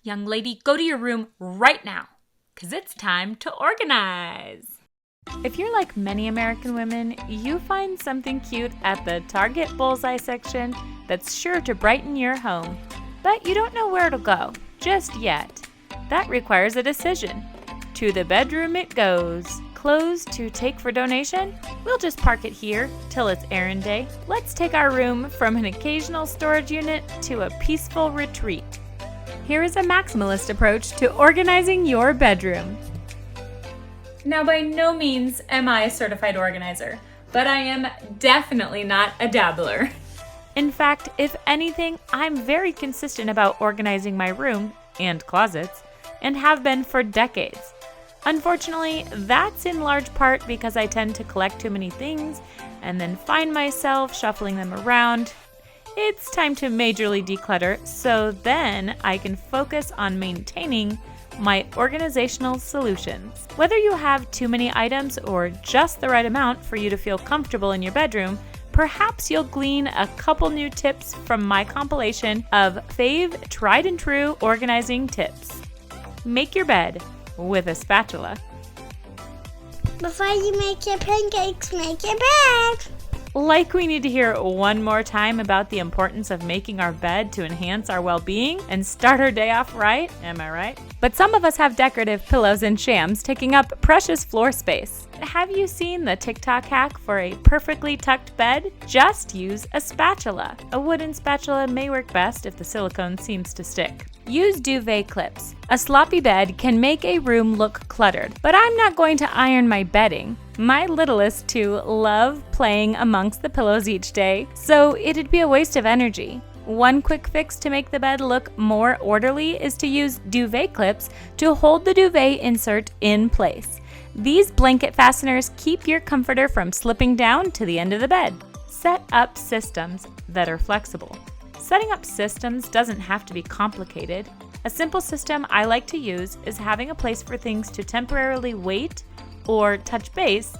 Young lady, go to your room right now, because it's time to organize. If you're like many American women, you find something cute at the Target bullseye section that's sure to brighten your home, but you don't know where it'll go just yet. That requires a decision. To the bedroom it goes. Clothes to take for donation? We'll just park it here till it's errand day. Let's take our room from an occasional storage unit to a peaceful retreat. Here is a maximalist approach to organizing your bedroom. Now, by no means am I a certified organizer, but I am definitely not a dabbler. In fact, if anything, I'm very consistent about organizing my room and closets, and have been for decades. Unfortunately, that's in large part because I tend to collect too many things and then find myself shuffling them around. It's time to majorly declutter, so then I can focus on maintaining my organizational solutions. Whether you have too many items or just the right amount for you to feel comfortable in your bedroom, perhaps you'll glean a couple new tips from my compilation of Fave tried and true organizing tips. Make your bed with a spatula. Before you make your pancakes, make your bed. Like we need to hear one more time about the importance of making our bed to enhance our well-being and start our day off right, am I right? But some of us have decorative pillows and shams taking up precious floor space. Have you seen the TikTok hack for a perfectly tucked bed? Just use a spatula. A wooden spatula may work best if the silicone seems to stick. Use duvet clips. A sloppy bed can make a room look cluttered, but I'm not going to iron my bedding. My littlest two love playing amongst the pillows each day, so it'd be a waste of energy. One quick fix to make the bed look more orderly is to use duvet clips to hold the duvet insert in place. These blanket fasteners keep your comforter from slipping down to the end of the bed. Set up systems that are flexible. Setting up systems doesn't have to be complicated. A simple system I like to use is having a place for things to temporarily wait or touch base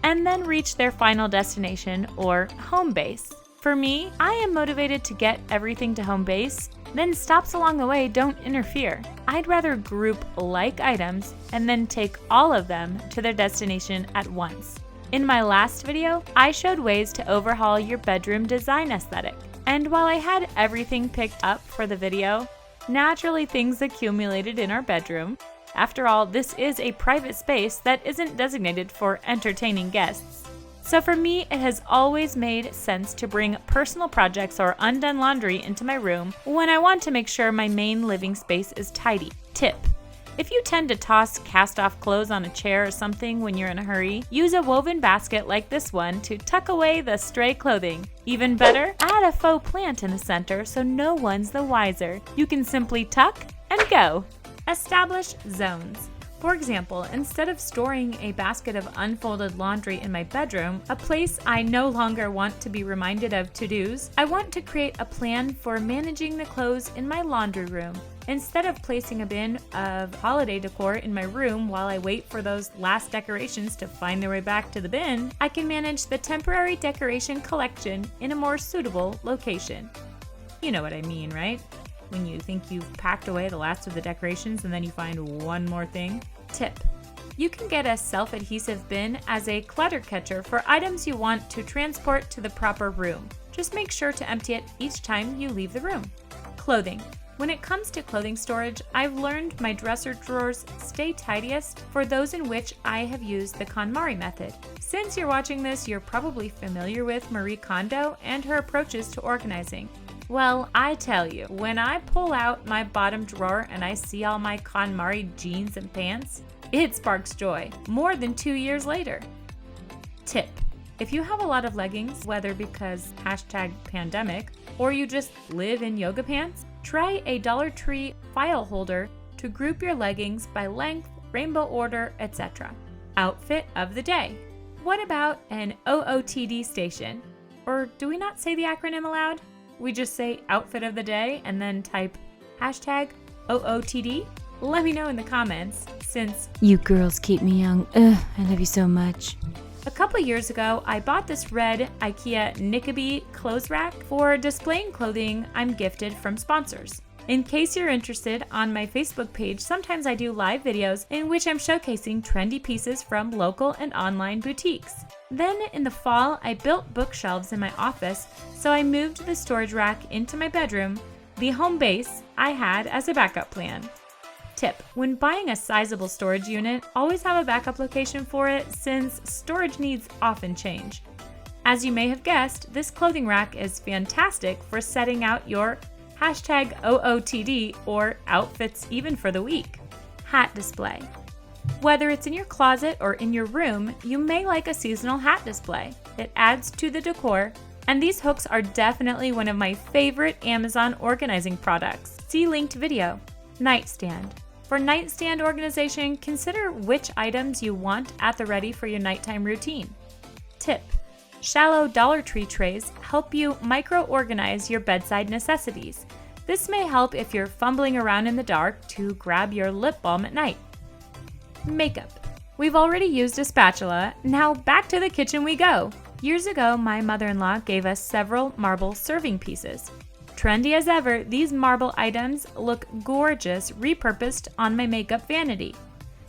and then reach their final destination or home base. For me, I am motivated to get everything to home base, then stops along the way don't interfere. I'd rather group like items and then take all of them to their destination at once. In my last video, I showed ways to overhaul your bedroom design aesthetic. And while I had everything picked up for the video, naturally things accumulated in our bedroom. After all, this is a private space that isn't designated for entertaining guests. So for me, it has always made sense to bring personal projects or undone laundry into my room when I want to make sure my main living space is tidy. Tip: if you tend to toss cast-off clothes on a chair or something when you're in a hurry, use a woven basket like this one to tuck away the stray clothing. Even better, add a faux plant in the center so no one's the wiser. You can simply tuck and go. Establish zones. For example, instead of storing a basket of unfolded laundry in my bedroom, a place I no longer want to be reminded of to-dos, I want to create a plan for managing the clothes in my laundry room. Instead of placing a bin of holiday decor in my room while I wait for those last decorations to find their way back to the bin, I can manage the temporary decoration collection in a more suitable location. You know what I mean, right? When you think you've packed away the last of the decorations and then you find one more thing. Tip: you can get a self-adhesive bin as a clutter catcher for items you want to transport to the proper room. Just make sure to empty it each time you leave the room. Clothing. When it comes to clothing storage, I've learned my dresser drawers stay tidiest for those in which I have used the KonMari method. Since you're watching this, you're probably familiar with Marie Kondo and her approaches to organizing. Well, I tell you, when I pull out my bottom drawer and I see all my KonMari jeans and pants, it sparks joy, more than 2 years later. Tip: if you have a lot of leggings, whether because #pandemic or you just live in yoga pants, try a Dollar Tree file holder to group your leggings by length, rainbow order, etc. Outfit of the day. What about an OOTD station? Or do we not say the acronym aloud? We just say outfit of the day and then type #OOTD? Let me know in the comments, since you girls keep me young. Ugh, I love you so much. A couple years ago, I bought this red IKEA NIKKEBY clothes rack for displaying clothing I'm gifted from sponsors. In case you're interested, on my Facebook page, sometimes I do live videos in which I'm showcasing trendy pieces from local and online boutiques. Then in the fall, I built bookshelves in my office, so I moved the storage rack into my bedroom, the home base I had as a backup plan. Tip: when buying a sizable storage unit, always have a backup location for it since storage needs often change. As you may have guessed, this clothing rack is fantastic for setting out your #OOTD or outfits even for the week. Hat display. Whether it's in your closet or in your room, you may like a seasonal hat display. It adds to the decor, and these hooks are definitely one of my favorite Amazon organizing products. See linked video. Nightstand. For nightstand organization, consider which items you want at the ready for your nighttime routine. Tip: shallow Dollar Tree trays help you micro-organize your bedside necessities. This may help if you're fumbling around in the dark to grab your lip balm at night. Makeup. We've already used a spatula, now back to the kitchen we go. Years ago, my mother-in-law gave us several marble serving pieces. Trendy as ever, these marble items look gorgeous repurposed on my makeup vanity.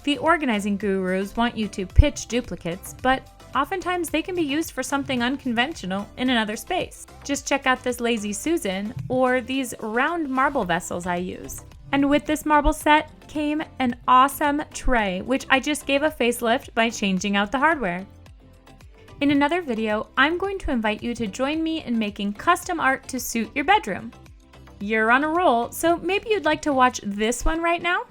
The organizing gurus want you to pitch duplicates, but oftentimes they can be used for something unconventional in another space. Just check out this Lazy Susan or these round marble vessels I use. And with this marble set came an awesome tray, which I just gave a facelift by changing out the hardware. In another video, I'm going to invite you to join me in making custom art to suit your bedroom. You're on a roll, so maybe you'd like to watch this one right now?